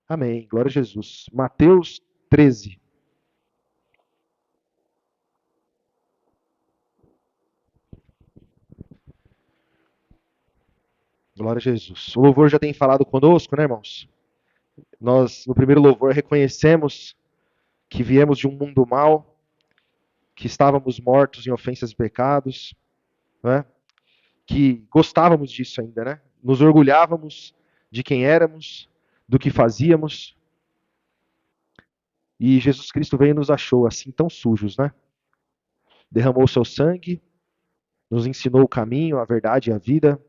Amém. Glória a Jesus. Mateus 13. Glória a Jesus. O louvor já tem falado conosco, né, irmãos? Nós, no primeiro louvor, reconhecemos que viemos de um mundo mau, que estávamos mortos em ofensas e pecados, né? Que gostávamos disso ainda, né? Nos orgulhávamos de quem éramos, do que fazíamos, e Jesus Cristo veio e nos achou assim tão sujos, né? Derramou o seu sangue, nos ensinou o caminho, a verdade e a vida,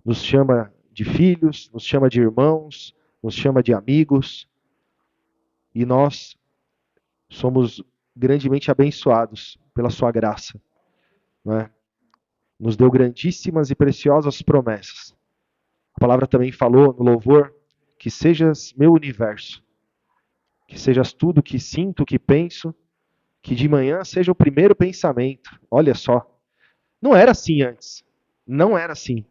nos chama de filhos, nos chama de irmãos, nos chama de amigos, e nós somos grandemente abençoados pela sua graça, não é? Nos deu grandíssimas e preciosas promessas. A palavra também falou no louvor que sejas meu universo, que sejas tudo que sinto, que penso, que de manhã seja o primeiro pensamento. Olha só, não era assim antes, não era assim.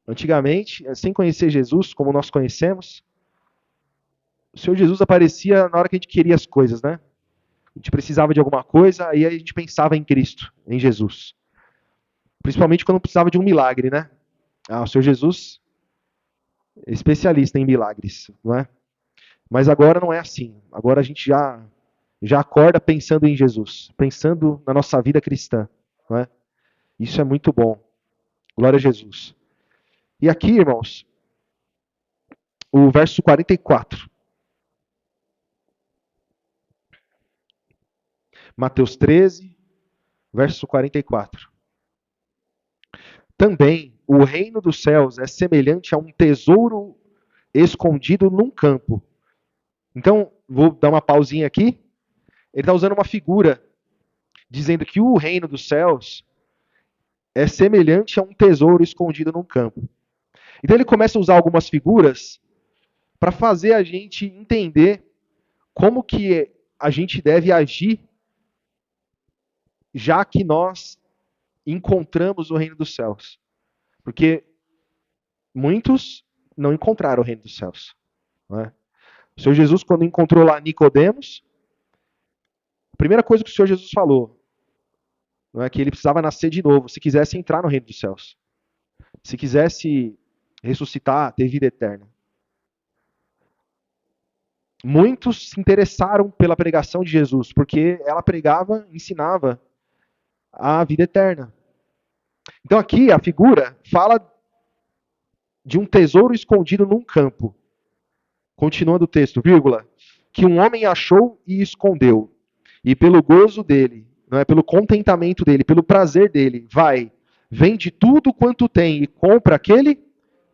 Antigamente, sem conhecer Jesus como nós conhecemos, o Senhor Jesus aparecia na hora que a gente queria as coisas, né? A gente precisava de alguma coisa, aí a gente pensava em Cristo, em Jesus. Principalmente quando precisava de um milagre, né? Ah, o Senhor Jesus é especialista em milagres, não é? Mas agora não é assim. Agora a gente já acorda pensando em Jesus, pensando na nossa vida cristã, não é? Isso é muito bom. Glória a Jesus. E aqui, irmãos, o verso 44. Mateus 13, verso 44. Também o reino dos céus é semelhante a um tesouro escondido num campo. Então, vou dar uma pausinha aqui. Ele está usando uma figura, dizendo que o reino dos céus é semelhante a um tesouro escondido num campo. Então ele começa a usar algumas figuras para fazer a gente entender como que a gente deve agir, já que nós encontramos o reino dos céus. Porque muitos não encontraram o reino dos céus. Não é? O Senhor Jesus, quando encontrou lá Nicodemos, a primeira coisa que o Senhor Jesus falou, não é que ele precisava nascer de novo, se quisesse entrar no reino dos céus. Se quisesse ressuscitar, ter vida eterna. Muitos se interessaram pela pregação de Jesus, porque ela pregava, ensinava a vida eterna. Então aqui a figura fala de um tesouro escondido num campo. Continuando o texto, vírgula, que um homem achou e escondeu. E pelo gozo dele, não é pelo contentamento dele, pelo prazer dele, vai, vende tudo quanto tem e compra aquele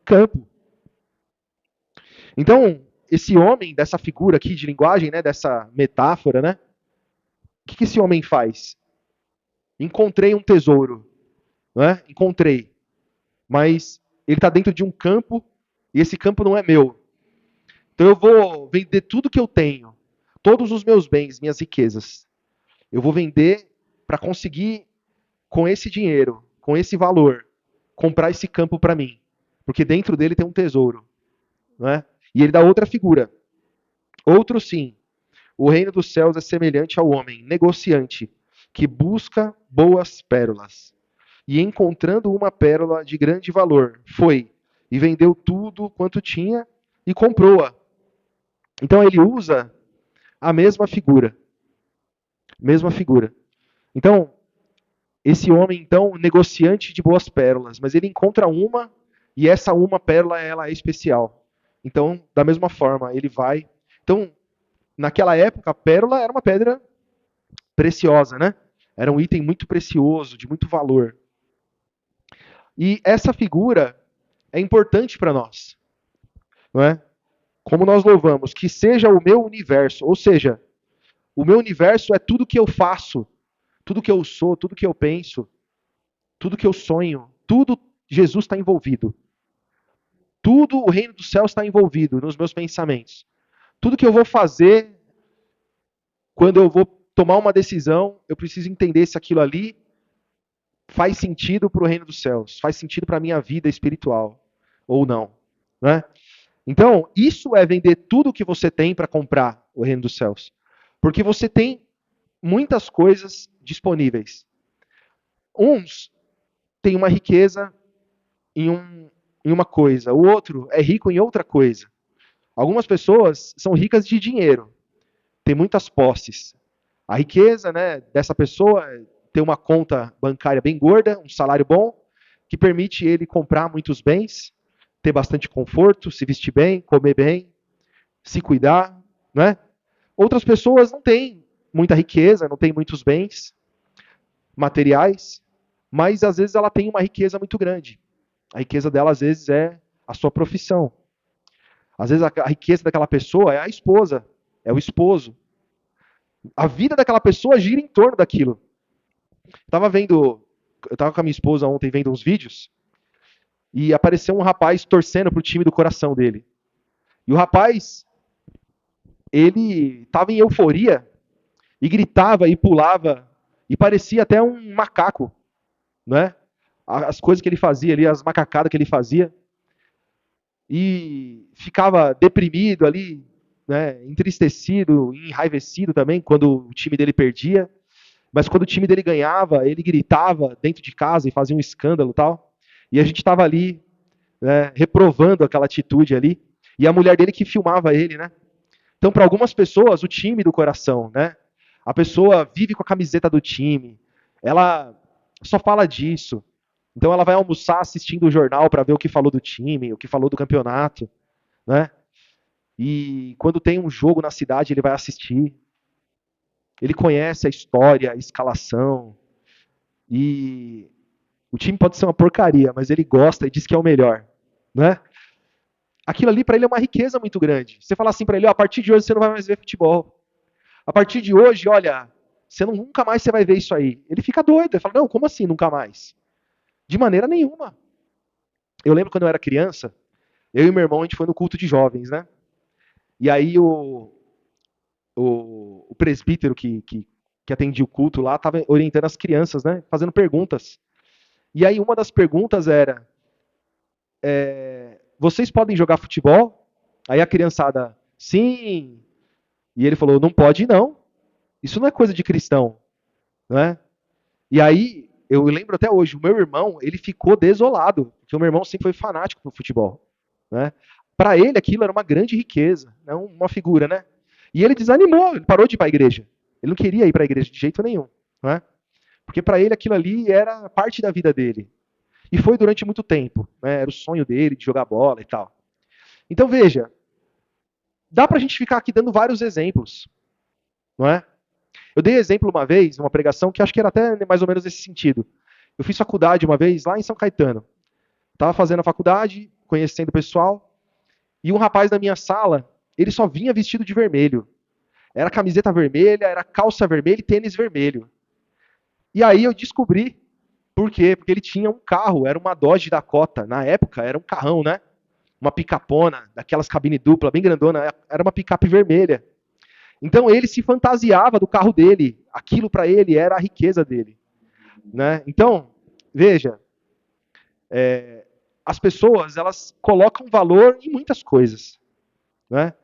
campo. Então, esse homem, dessa figura aqui de linguagem, né, dessa metáfora, né, o que esse homem faz? Encontrei um tesouro, não é? Encontrei, mas ele está dentro de um campo e esse campo não é meu. Então eu vou vender tudo que eu tenho, todos os meus bens, minhas riquezas. Eu vou vender para conseguir, com esse dinheiro, com esse valor, comprar esse campo para mim. Porque dentro dele tem um tesouro. Não é? E ele dá outra figura. Outro sim. O reino dos céus é semelhante ao homem, negociante, que busca boas pérolas. E encontrando uma pérola de grande valor, foi e vendeu tudo quanto tinha e comprou-a. Então ele usa a mesma figura. Mesma figura. Então, esse homem, então, negociante de boas pérolas, mas ele encontra uma e essa uma pérola ela é especial. Então, da mesma forma, ele vai. Então, naquela época, a pérola era uma pedra preciosa, né? Era um item muito precioso, de muito valor. E essa figura é importante para nós, não é? Como nós louvamos, que seja o meu universo, ou seja, o meu universo é tudo que eu faço, tudo que eu sou, tudo que eu penso, tudo que eu sonho, tudo Jesus está envolvido. Tudo o reino dos céus está envolvido nos meus pensamentos. Tudo que eu vou fazer, quando eu vou tomar uma decisão, eu preciso entender se aquilo ali faz sentido para o reino dos céus, faz sentido para a minha vida espiritual ou não. Né? Então, isso é vender tudo o que você tem para comprar o reino dos céus. Porque você tem muitas coisas disponíveis. Uns têm uma riqueza em uma coisa, o outro é rico em outra coisa. Algumas pessoas são ricas de dinheiro, têm muitas posses. A riqueza, né, dessa pessoa é ter uma conta bancária bem gorda, um salário bom, que permite ele comprar muitos bens, ter bastante conforto, se vestir bem, comer bem, se cuidar, né? Outras pessoas não têm muita riqueza, não têm muitos bens materiais, mas às vezes ela tem uma riqueza muito grande. A riqueza dela às vezes é a sua profissão. Às vezes a riqueza daquela pessoa é a esposa, é o esposo. A vida daquela pessoa gira em torno daquilo. Eu estava com a minha esposa ontem vendo uns vídeos e apareceu um rapaz torcendo pro time do coração dele. E o rapaz, ele estava em euforia e gritava e pulava e parecia até um macaco, né? As coisas que ele fazia ali, as macacadas que ele fazia. E ficava deprimido ali, né, entristecido, enraivecido também quando o time dele perdia. Mas quando o time dele ganhava, ele gritava dentro de casa e fazia um escândalo e tal. E a gente estava ali, né, reprovando aquela atitude ali. E a mulher dele que filmava ele, né? Então, para algumas pessoas, o time do coração, né? A pessoa vive com a camiseta do time, ela só fala disso. Então, ela vai almoçar assistindo o jornal para ver o que falou do time, o que falou do campeonato, né? E quando tem um jogo na cidade, ele vai assistir. Ele conhece a história, a escalação. E o time pode ser uma porcaria, mas ele gosta e diz que é o melhor, né? Aquilo ali para ele é uma riqueza muito grande. Você fala assim para ele, ó, a partir de hoje você não vai mais ver futebol. A partir de hoje, olha, nunca mais você vai ver isso aí. Ele fica doido, ele fala, não, como assim nunca mais? De maneira nenhuma. Eu lembro quando eu era criança, eu e meu irmão, a gente foi no culto de jovens, né? E aí o presbítero que atendia o culto lá estava orientando as crianças, né? Fazendo perguntas. E aí uma das perguntas era, vocês podem jogar futebol? Aí a criançada, sim. E ele falou, não pode não. Isso não é coisa de cristão, né? E aí, eu lembro até hoje, o meu irmão, ele ficou desolado, porque o meu irmão sempre foi fanático pro futebol, né? Para ele aquilo era uma grande riqueza, né? Uma figura, né? E ele desanimou, ele parou de ir para a igreja. Ele não queria ir para a igreja de jeito nenhum, né? Porque para ele aquilo ali era parte da vida dele. E foi durante muito tempo, né? Era o sonho dele de jogar bola e tal. Então veja, dá pra gente ficar aqui dando vários exemplos, não é? Eu dei exemplo uma vez, numa pregação, que acho que era até mais ou menos nesse sentido. Eu fiz faculdade uma vez lá em São Caetano. Estava fazendo a faculdade, conhecendo o pessoal, e um rapaz da minha sala, ele só vinha vestido de vermelho. Era camiseta vermelha, era calça vermelha e tênis vermelho. E aí eu descobri por quê? Porque ele tinha um carro, era uma Dodge Dakota. Na época era um carrão, né? Uma picapona, daquelas cabine dupla, bem grandona, era uma picape vermelha. Então ele se fantasiava do carro dele. Aquilo para ele era a riqueza dele, né? Então, veja, as pessoas elas colocam valor em muitas coisas, né?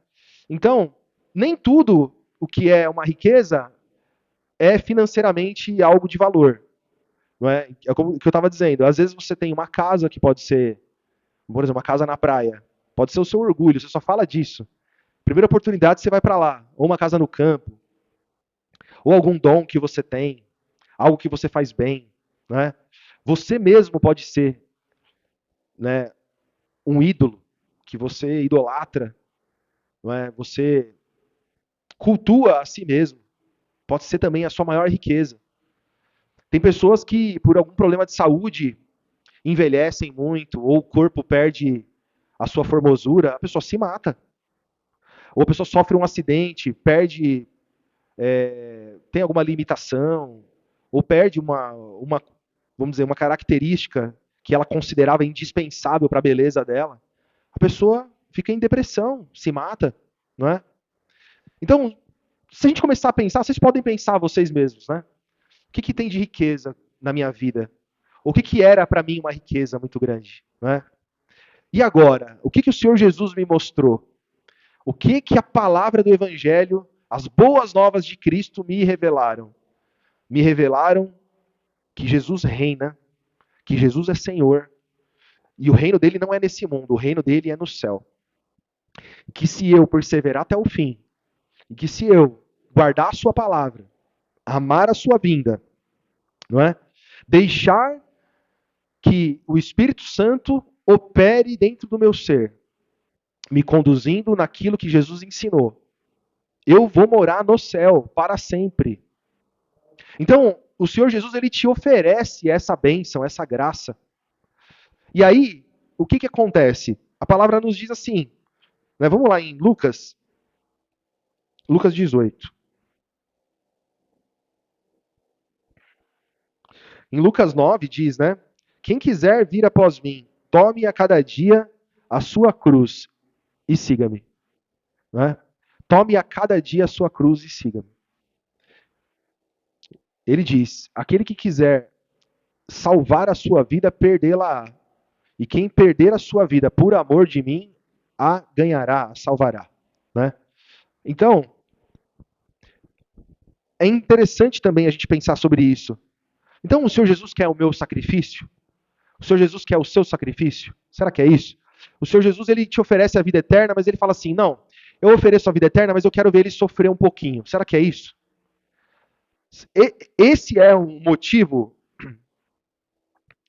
Então, nem tudo o que é uma riqueza é financeiramente algo de valor, não é? É como que eu estava dizendo. Às vezes você tem uma casa que pode ser, por exemplo, uma casa na praia, pode ser o seu orgulho. Você só fala disso. Primeira oportunidade você vai para lá, ou uma casa no campo, ou algum dom que você tem, algo que você faz bem, né? Você mesmo pode ser, né, um ídolo que você idolatra, não é? Você cultua a si mesmo. Pode ser também a sua maior riqueza. Tem pessoas que, por algum problema de saúde, envelhecem muito, ou o corpo perde a sua formosura, a pessoa se mata. Ou a pessoa sofre um acidente, perde, tem alguma limitação, ou perde vamos dizer, uma característica que ela considerava indispensável para a beleza dela. A pessoa fica em depressão, se mata, não é? Então, se a gente começar a pensar, vocês podem pensar vocês mesmos, né? O que tem de riqueza na minha vida? O que era para mim uma riqueza muito grande, né? E agora, o que o Senhor Jesus me mostrou? O que a palavra do Evangelho, as boas novas de Cristo me revelaram? Me revelaram que Jesus reina, que Jesus é Senhor, e o reino dele não é nesse mundo, o reino dele é no céu. Que se eu perseverar até o fim, e que se eu guardar a sua palavra, amar a sua vinda, não é? Deixar que o Espírito Santo opere dentro do meu ser, me conduzindo naquilo que Jesus ensinou. Eu vou morar no céu para sempre. Então, o Senhor Jesus ele te oferece essa bênção, essa graça. E aí, o que acontece? A palavra nos diz assim, né? Vamos lá em Lucas 18. Em Lucas 9 diz, né? Quem quiser vir após mim, tome a cada dia a sua cruz e siga-me. Né? Tome a cada dia a sua cruz e siga-me. Ele diz, aquele que quiser salvar a sua vida, perdê-la-á. E quem perder a sua vida por amor de mim, a ganhará, a salvará. Né? Então, é interessante também a gente pensar sobre isso. Então, o Senhor Jesus quer o meu sacrifício? O Senhor Jesus quer o seu sacrifício? Será que é isso? O Senhor Jesus, ele te oferece a vida eterna, mas ele fala assim, não, eu ofereço a vida eterna, mas eu quero ver ele sofrer um pouquinho. Será que é isso? Esse é um motivo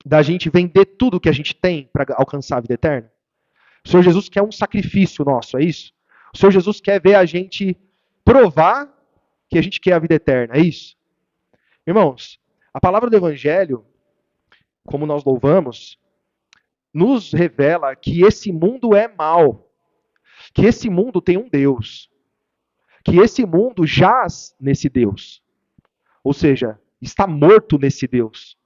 da gente vender tudo que a gente tem para alcançar a vida eterna? O Senhor Jesus quer um sacrifício nosso, é isso? O Senhor Jesus quer ver a gente provar que a gente quer a vida eterna, é isso? Irmãos, a palavra do Evangelho, como nós louvamos, nos revela que esse mundo é mau, que esse mundo tem um Deus, que esse mundo jaz nesse Deus, ou seja, está morto nesse Deus.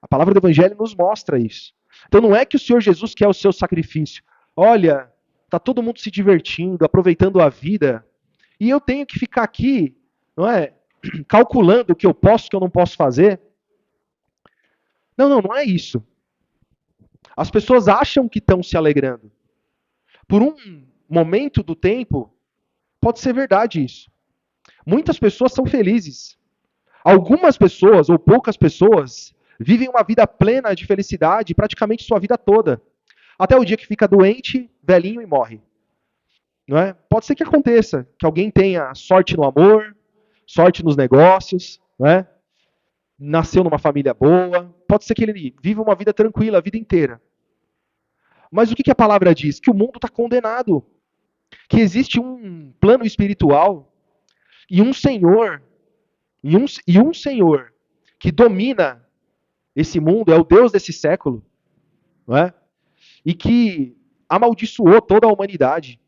A palavra do Evangelho nos mostra isso. Então não é que o Senhor Jesus quer o seu sacrifício. Olha, está todo mundo se divertindo, aproveitando a vida, e eu tenho que ficar aqui, não é, calculando o que eu posso e o que eu não posso fazer. Não é isso. As pessoas acham que estão se alegrando. Por um momento do tempo, pode ser verdade isso. Muitas pessoas são felizes. Algumas pessoas, ou poucas pessoas, vivem uma vida plena de felicidade praticamente sua vida toda. Até o dia que fica doente, velhinho e morre. Não é? Pode ser que aconteça, que alguém tenha sorte no amor, sorte nos negócios, não é? Nasceu numa família boa. Pode ser que ele viva uma vida tranquila a vida inteira. Mas o que a palavra diz? Que o mundo está condenado. Que existe um plano espiritual e um Senhor, e um Senhor que domina esse mundo, é o Deus desse século, não é? E que amaldiçoou toda a humanidade.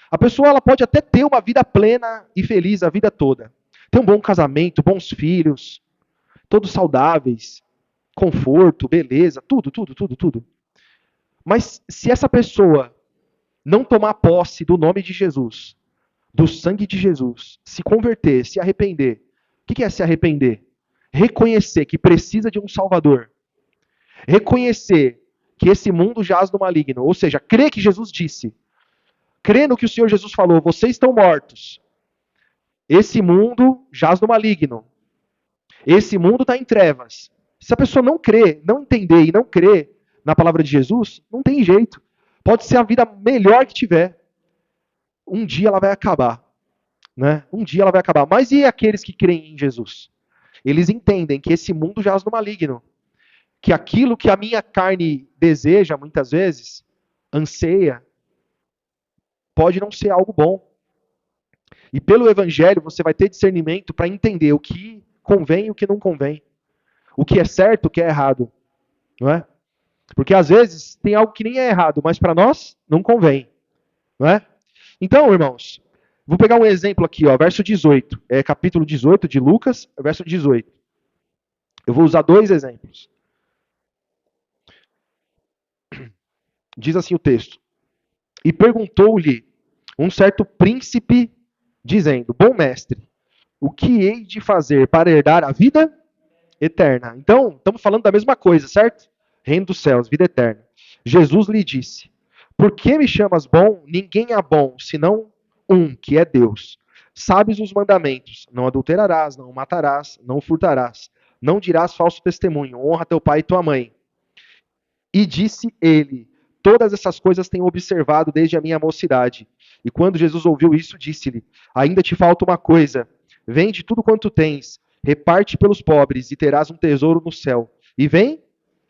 A pessoa ela pode até ter uma vida plena e feliz a vida toda. Ter um bom casamento, bons filhos, todos saudáveis, conforto, beleza, tudo. Mas se essa pessoa não tomar posse do nome de Jesus, do sangue de Jesus, se converter, se arrepender. O que é se arrepender? Reconhecer que precisa de um Salvador. Reconhecer que esse mundo jaz no maligno. Ou seja, crer que Jesus disse. Crer no que o Senhor Jesus falou. Vocês estão mortos. Esse mundo jaz no maligno. Esse mundo está em trevas. Se a pessoa não crer, não entender e não crer na palavra de Jesus, não tem jeito. Pode ser a vida melhor que tiver. Um dia ela vai acabar. Né? Um dia ela vai acabar. Mas e aqueles que creem em Jesus? Eles entendem que esse mundo jaz no maligno. Que aquilo que a minha carne deseja, muitas vezes, anseia, pode não ser algo bom. E pelo Evangelho você vai ter discernimento para entender o que convém e o que não convém. O que é certo, o que é errado. Não é? Porque às vezes tem algo que nem é errado, mas para nós não convém. Não é? Então, irmãos, vou pegar um exemplo aqui, ó, verso 18. É capítulo 18 de Lucas, verso 18. Eu vou usar dois exemplos. Diz assim o texto. E perguntou-lhe um certo príncipe, dizendo, bom mestre, o que hei de fazer para herdar a vida eterna? Então, estamos falando da mesma coisa, certo? Reino dos céus, vida eterna. Jesus lhe disse: Por que me chamas bom? Ninguém é bom, senão um, que é Deus. Sabes os mandamentos: não adulterarás, não matarás, não furtarás, não dirás falso testemunho, honra teu pai e tua mãe. E disse ele: Todas essas coisas tenho observado desde a minha mocidade. E quando Jesus ouviu isso, disse-lhe: Ainda te falta uma coisa. Vende tudo quanto tens, reparte pelos pobres, e terás um tesouro no céu. E vem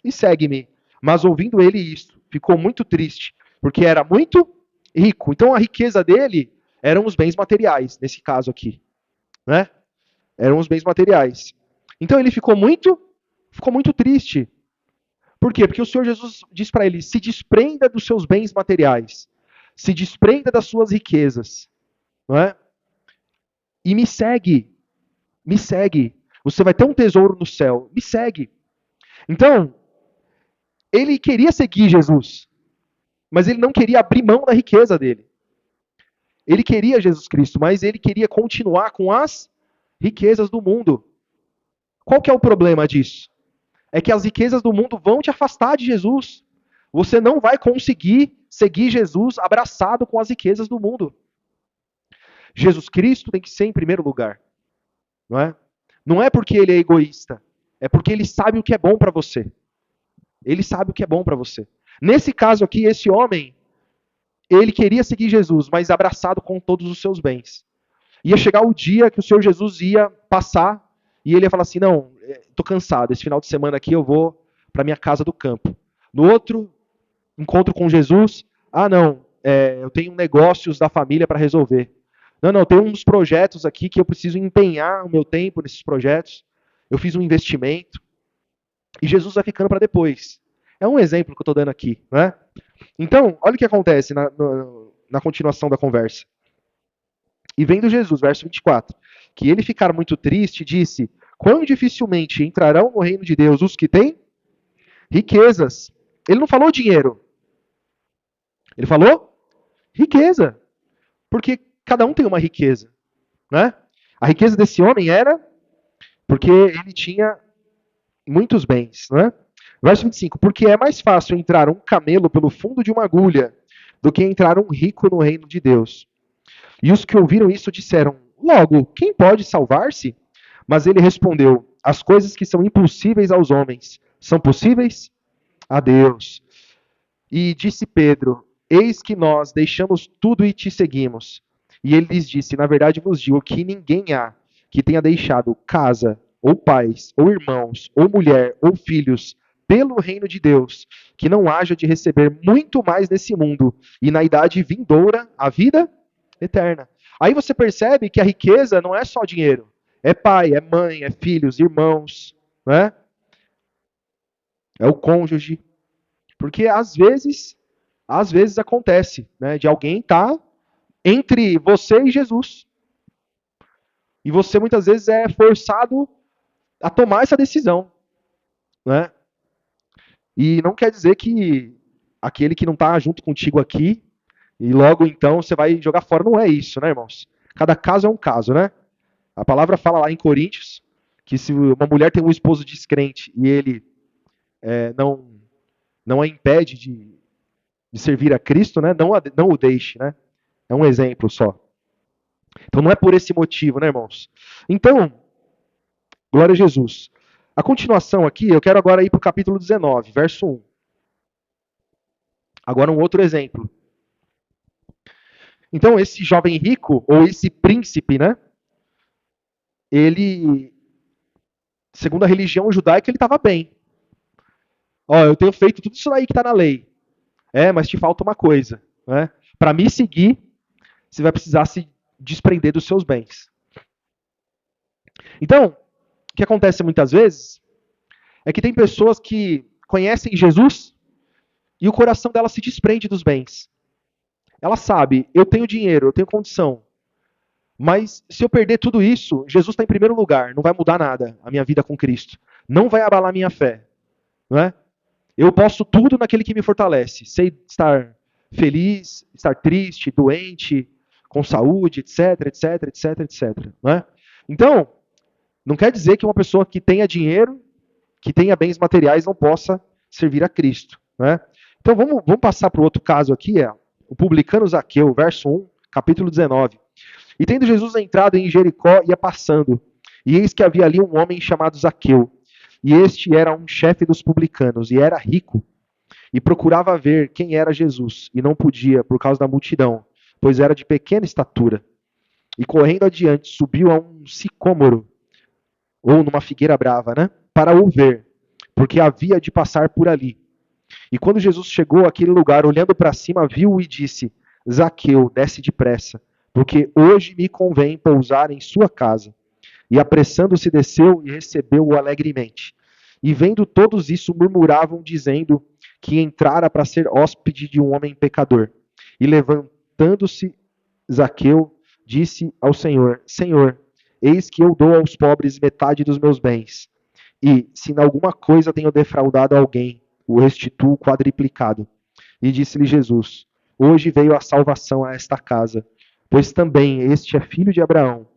e segue-me. Mas ouvindo ele isto, ficou muito triste, porque era muito rico. Então a riqueza dele eram os bens materiais, nesse caso aqui, né? Eram os bens materiais. Então ele ficou muito triste. Por quê? Porque o Senhor Jesus diz para ele: se desprenda dos seus bens materiais, se desprenda das suas riquezas, não é? E me segue, me segue. Você vai ter um tesouro no céu, me segue. Então, ele queria seguir Jesus, mas ele não queria abrir mão da riqueza dele. Ele queria Jesus Cristo, mas ele queria continuar com as riquezas do mundo. Qual que é o problema disso? É que as riquezas do mundo vão te afastar de Jesus. Você não vai conseguir seguir Jesus abraçado com as riquezas do mundo. Jesus Cristo tem que ser em primeiro lugar, não é? Não é porque ele é egoísta, é porque ele sabe o que é bom para você. Ele sabe o que é bom para você. Nesse caso aqui, esse homem, ele queria seguir Jesus, mas abraçado com todos os seus bens. Ia chegar o dia que o Senhor Jesus ia passar e ele ia falar assim: não, estou cansado, esse final de semana aqui eu vou para minha casa do campo. No outro encontro com Jesus, não, eu tenho negócios da família para resolver. Não, eu tenho uns projetos aqui que eu preciso empenhar o meu tempo nesses projetos. Eu fiz um investimento. E Jesus vai ficando para depois. É um exemplo que eu estou dando aqui, né? Então, olha o que acontece na continuação da conversa. E vendo Jesus, verso 24, que ele ficar muito triste, disse: Quão dificilmente entrarão no reino de Deus os que têm riquezas. Ele não falou dinheiro. Ele falou riqueza. Porque cada um tem uma riqueza, né? A riqueza desse homem era porque ele tinha muitos bens, né? Verso 25, porque é mais fácil entrar um camelo pelo fundo de uma agulha do que entrar um rico no reino de Deus. E os que ouviram isso disseram: Logo, quem pode salvar-se? Mas ele respondeu: As coisas que são impossíveis aos homens são possíveis a Deus. E disse Pedro: Eis que nós deixamos tudo e te seguimos. E ele lhes disse: Na verdade vos digo que ninguém há que tenha deixado casa, ou pais, ou irmãos, ou mulher, ou filhos, pelo reino de Deus, que não haja de receber muito mais nesse mundo, e na idade vindoura a vida eterna. Aí você percebe que a riqueza não é só dinheiro. É pai, é mãe, é filhos, irmãos, né? É o cônjuge. Porque às vezes acontece, né, de alguém estar entre você e Jesus. E você muitas vezes é forçado a tomar essa decisão, né? E não quer dizer que aquele que não está junto contigo aqui e logo então você vai jogar fora. Não é isso, né, irmãos? Cada caso é um caso, né? A palavra fala lá em Coríntios que se uma mulher tem um esposo descrente e ele não a impede de servir a Cristo, né? Não o deixe, né? É um exemplo só. Então não é por esse motivo, né, irmãos? Então, glória a Jesus. A continuação aqui, eu quero agora ir para o capítulo 19, verso 1. Agora um outro exemplo. Então, esse jovem rico, ou esse príncipe, né? Ele, segundo a religião judaica, ele estava bem. Ó, eu tenho feito tudo isso aí que está na lei. Mas te falta uma coisa, né? Para me seguir, você vai precisar se desprender dos seus bens. Então, o que acontece muitas vezes é que tem pessoas que conhecem Jesus e o coração dela se desprende dos bens. Ela sabe, eu tenho dinheiro, eu tenho condição, mas se eu perder tudo isso, Jesus está em primeiro lugar, não vai mudar nada a minha vida com Cristo. Não vai abalar a minha fé. Não é? Eu posso tudo naquele que me fortalece. Sei estar feliz, estar triste, doente, com saúde, etc, etc, etc, etc. Não é? Então, não quer dizer que uma pessoa que tenha dinheiro, que tenha bens materiais, não possa servir a Cristo. Né? Então vamos passar para o outro caso aqui, o publicano Zaqueu, verso 1, capítulo 19. E tendo Jesus entrado em Jericó, ia passando, e eis que havia ali um homem chamado Zaqueu, e este era um chefe dos publicanos, e era rico, e procurava ver quem era Jesus, e não podia, por causa da multidão, pois era de pequena estatura. E correndo adiante, subiu a um sicômoro, ou numa figueira brava, né? Para o ver, porque havia de passar por ali. E quando Jesus chegou àquele lugar, olhando para cima, viu e disse: Zaqueu, desce depressa, porque hoje me convém pousar em sua casa. E apressando-se, desceu e recebeu-o alegremente. E vendo todos isso, murmuravam, dizendo que entrara para ser hóspede de um homem pecador. E levantando-se, Zaqueu disse ao Senhor: Senhor, eis que eu dou aos pobres metade dos meus bens. E, se em alguma coisa tenho defraudado alguém, o restituo quadriplicado. E disse-lhe Jesus: Hoje veio a salvação a esta casa, pois também este é filho de Abraão,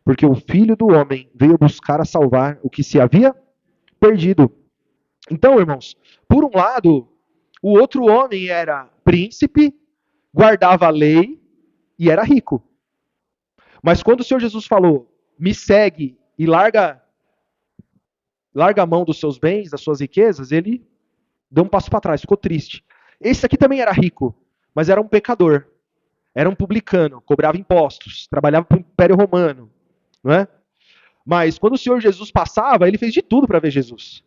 porque o Filho do Homem veio buscar a salvar o que se havia perdido. Então, irmãos, por um lado, o outro homem era príncipe, guardava a lei e era rico. Mas quando o Senhor Jesus falou, me segue e larga a mão dos seus bens, das suas riquezas, ele deu um passo para trás, ficou triste. Esse aqui também era rico, mas era um pecador. Era um publicano, cobrava impostos, trabalhava para o Império Romano, não é? Mas quando o Senhor Jesus passava, ele fez de tudo para ver Jesus.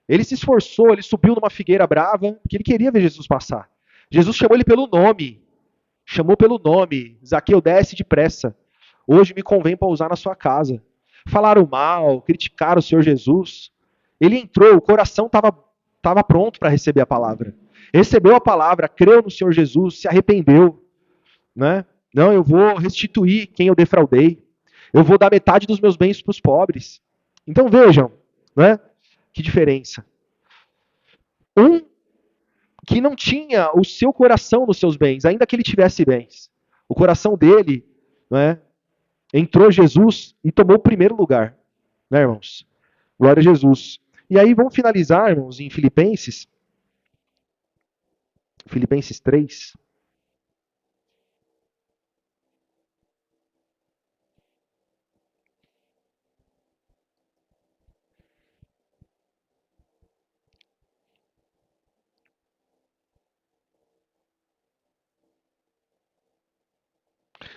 Ele se esforçou, ele subiu numa figueira brava, porque ele queria ver Jesus passar. Jesus chamou ele pelo nome. Chamou pelo nome. Zaqueu, desce depressa. Hoje me convém pousar na sua casa. Falaram mal, criticaram o Senhor Jesus. Ele entrou, o coração estava pronto para receber a palavra. Recebeu a palavra, creu no Senhor Jesus, se arrependeu. Né? Não, eu vou restituir quem eu defraudei. Eu vou dar metade dos meus bens para os pobres. Então vejam, né? Que diferença. Um que não tinha o seu coração nos seus bens, ainda que ele tivesse bens. O coração dele, né, entrou Jesus e tomou o primeiro lugar. Né, irmãos? Glória a Jesus. E aí vamos finalizar, irmãos, em Filipenses. Filipenses 3.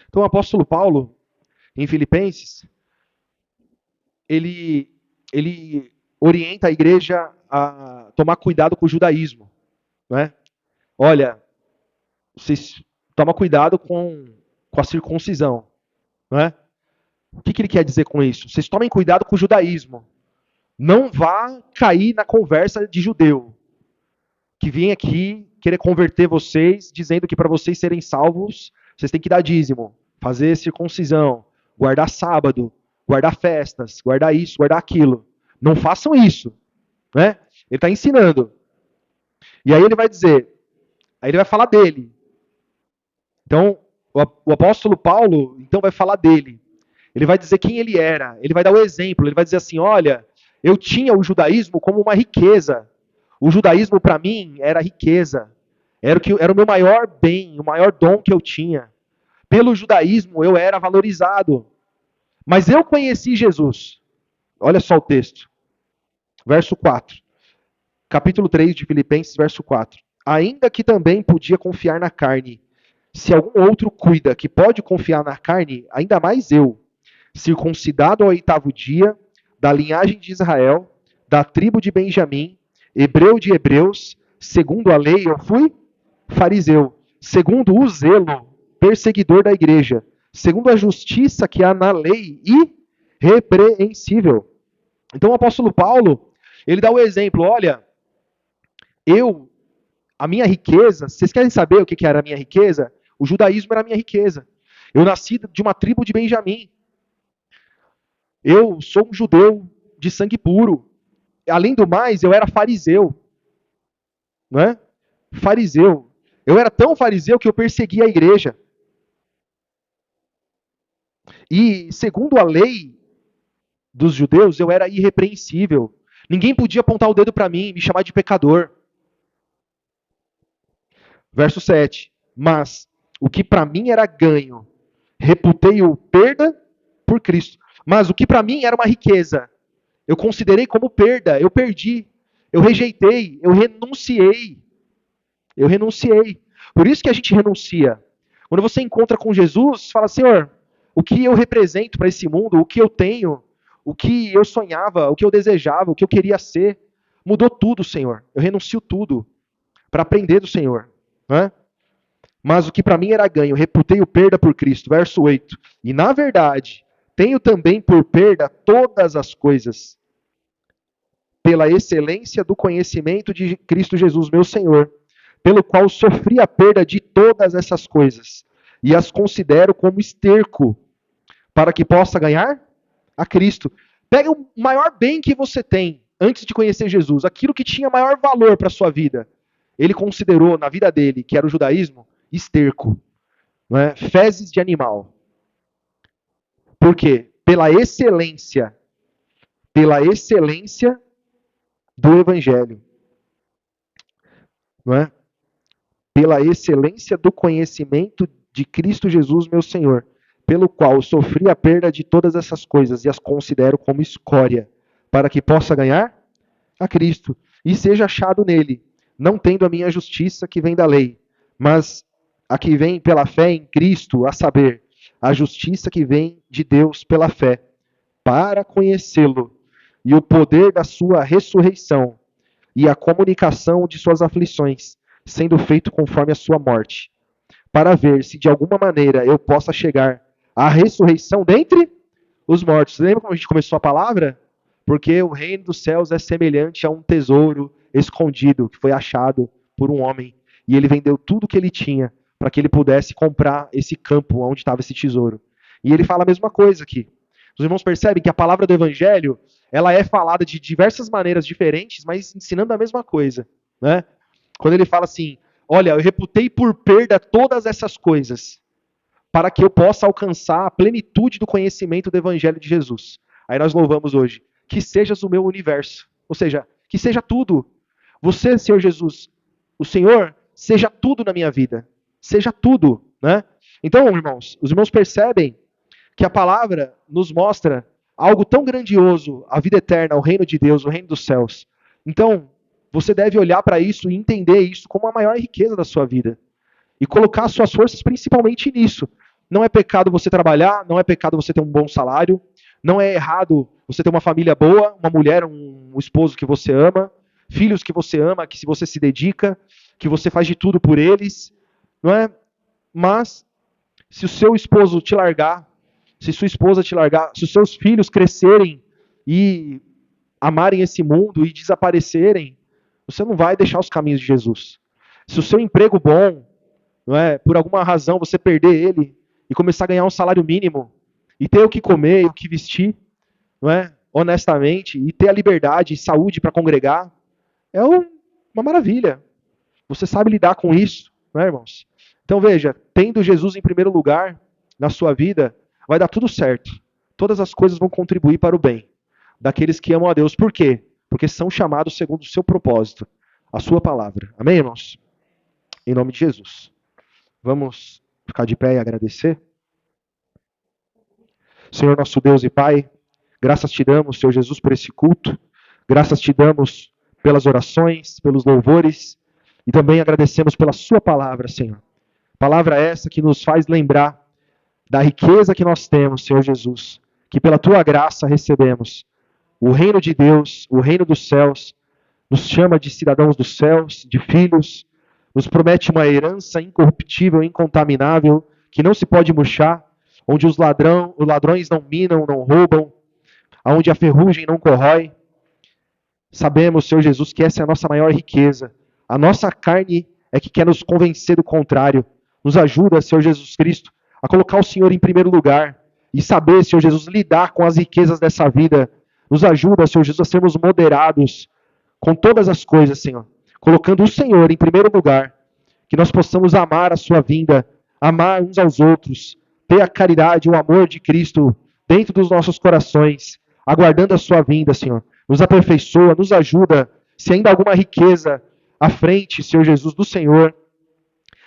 Então o apóstolo Paulo, em Filipenses, ele orienta a igreja a tomar cuidado com o judaísmo. Né? Olha, vocês tomam cuidado com a circuncisão. Né? O que ele quer dizer com isso? Vocês tomem cuidado com o judaísmo. Não vá cair na conversa de judeu, que vem aqui querer converter vocês, dizendo que para vocês serem salvos, vocês têm que dar dízimo, fazer circuncisão, guardar sábado, guardar festas, guardar isso, guardar aquilo. Não façam isso. Né? Ele está ensinando. E aí ele vai dizer, aí ele vai falar dele. Então, o apóstolo Paulo, então, vai falar dele. Ele vai dizer quem ele era. Ele vai dar o exemplo. Ele vai dizer assim, olha, eu tinha o judaísmo como uma riqueza. O judaísmo, para mim, era riqueza. Era o meu maior bem, o maior dom que eu tinha. Pelo judaísmo, eu era valorizado. Mas eu conheci Jesus. Olha só o texto. Verso 4. Capítulo 3 de Filipenses, verso 4. Ainda que também podia confiar na carne. Se algum outro cuida que pode confiar na carne, ainda mais eu, circuncidado ao 8º dia, da linhagem de Israel, da tribo de Benjamim, hebreu de hebreus, segundo a lei eu fui fariseu, segundo o zelo, perseguidor da igreja, segundo a justiça que há na lei, irrepreensível. Então o apóstolo Paulo, ele dá o exemplo, olha, a minha riqueza, vocês querem saber o que era a minha riqueza? O judaísmo era a minha riqueza. Eu nasci de uma tribo de Benjamim. Eu sou um judeu de sangue puro. Além do mais, eu era fariseu. Não é? Fariseu. Eu era tão fariseu que eu perseguia a igreja. E, segundo a lei dos judeus, eu era irrepreensível. Ninguém podia apontar o dedo para mim e me chamar de pecador. Verso 7. Mas o que para mim era ganho, reputei-o perda por Cristo. Mas o que para mim era uma riqueza, eu considerei como perda, eu perdi, eu rejeitei, eu renunciei. Eu renunciei. Por isso que a gente renuncia. Quando você encontra com Jesus, fala, Senhor, o que eu represento para esse mundo, o que eu tenho, o que eu sonhava, o que eu desejava, o que eu queria ser, mudou tudo, Senhor. Eu renuncio tudo para aprender do Senhor. Né? Mas o que para mim era ganho, reputei-o perda por Cristo. Verso 8. E na verdade, tenho também por perda todas as coisas, pela excelência do conhecimento de Cristo Jesus, meu Senhor, pelo qual sofri a perda de todas essas coisas, e as considero como esterco, para que possa ganhar a Cristo. Pega o maior bem que você tem antes de conhecer Jesus, aquilo que tinha maior valor para a sua vida. Ele considerou na vida dele, que era o judaísmo, esterco, não é? Fezes de animal. Por quê? Pela excelência do evangelho, não é? Pela excelência do conhecimento de Cristo Jesus, meu Senhor, pelo qual sofri a perda de todas essas coisas e as considero como escória, para que possa ganhar a Cristo e seja achado nele, não tendo a minha justiça que vem da lei, mas a que vem pela fé em Cristo, a saber, a justiça que vem de Deus pela fé, para conhecê-lo e o poder da sua ressurreição e a comunicação de suas aflições, sendo feito conforme a sua morte, para ver se de alguma maneira eu possa chegar à ressurreição dentre os mortos. Lembra como a gente começou a palavra? Porque o reino dos céus é semelhante a um tesouro escondido que foi achado por um homem e ele vendeu tudo que ele tinha para que ele pudesse comprar esse campo onde estava esse tesouro. E ele fala a mesma coisa aqui. Os irmãos percebem que a palavra do evangelho, ela é falada de diversas maneiras diferentes, mas ensinando a mesma coisa, né? Quando ele fala assim, olha, eu reputei por perda todas essas coisas, para que eu possa alcançar a plenitude do conhecimento do evangelho de Jesus. Aí nós louvamos hoje, que sejas o meu universo, ou seja, que seja tudo. Você, Senhor Jesus, o Senhor, seja tudo na minha vida, seja tudo, né? Então, irmãos, os irmãos percebem que a palavra nos mostra algo tão grandioso, a vida eterna, o reino de Deus, o reino dos céus. Então, você deve olhar para isso e entender isso como a maior riqueza da sua vida. E colocar suas forças principalmente nisso. Não é pecado você trabalhar, não é pecado você ter um bom salário, não é errado você ter uma família boa, uma mulher, um esposo que você ama, filhos que você ama, que se você se dedica, que você faz de tudo por eles, não é? Mas se o seu esposo te largar, se sua esposa te largar, se os seus filhos crescerem e amarem esse mundo e desaparecerem, você não vai deixar os caminhos de Jesus. Se o seu emprego bom, não é, por alguma razão você perder ele e começar a ganhar um salário mínimo e ter o que comer, o que vestir, não é, honestamente, e ter a liberdade e saúde para congregar, é uma maravilha. Você sabe lidar com isso, não é, irmãos? Então veja, tendo Jesus em primeiro lugar na sua vida, vai dar tudo certo. Todas as coisas vão contribuir para o bem daqueles que amam a Deus. Por quê? Porque são chamados segundo o seu propósito, a sua palavra. Amém, irmãos? Em nome de Jesus. Vamos ficar de pé e agradecer? Senhor nosso Deus e Pai, graças te damos, Senhor Jesus, por esse culto. Graças te damos pelas orações, pelos louvores. E também agradecemos pela sua palavra, Senhor. Palavra essa que nos faz lembrar da riqueza que nós temos, Senhor Jesus. Que pela tua graça recebemos. O reino de Deus, o reino dos céus, nos chama de cidadãos dos céus, de filhos, nos promete uma herança incorruptível, incontaminável, que não se pode murchar, onde os ladrões não minam, não roubam, onde a ferrugem não corrói. Sabemos, Senhor Jesus, que essa é a nossa maior riqueza. A nossa carne é que quer nos convencer do contrário. Nos ajuda, Senhor Jesus Cristo, a colocar o Senhor em primeiro lugar e saber, Senhor Jesus, lidar com as riquezas dessa vida. Nos ajuda, Senhor Jesus, a sermos moderados com todas as coisas, Senhor. Colocando o Senhor em primeiro lugar. Que nós possamos amar a sua vinda, amar uns aos outros, ter a caridade, o amor de Cristo dentro dos nossos corações, aguardando a sua vinda, Senhor. Nos aperfeiçoa, nos ajuda. Se ainda há alguma riqueza à frente, Senhor Jesus, do Senhor,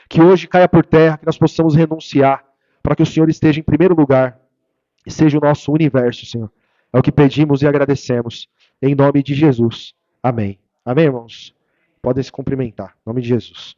Que hoje caia por terra, que nós possamos renunciar, para que o Senhor esteja em primeiro lugar e seja o nosso universo, Senhor. É o que pedimos e agradecemos. Em nome de Jesus. Amém. Amém, irmãos? Podem se cumprimentar. Em nome de Jesus.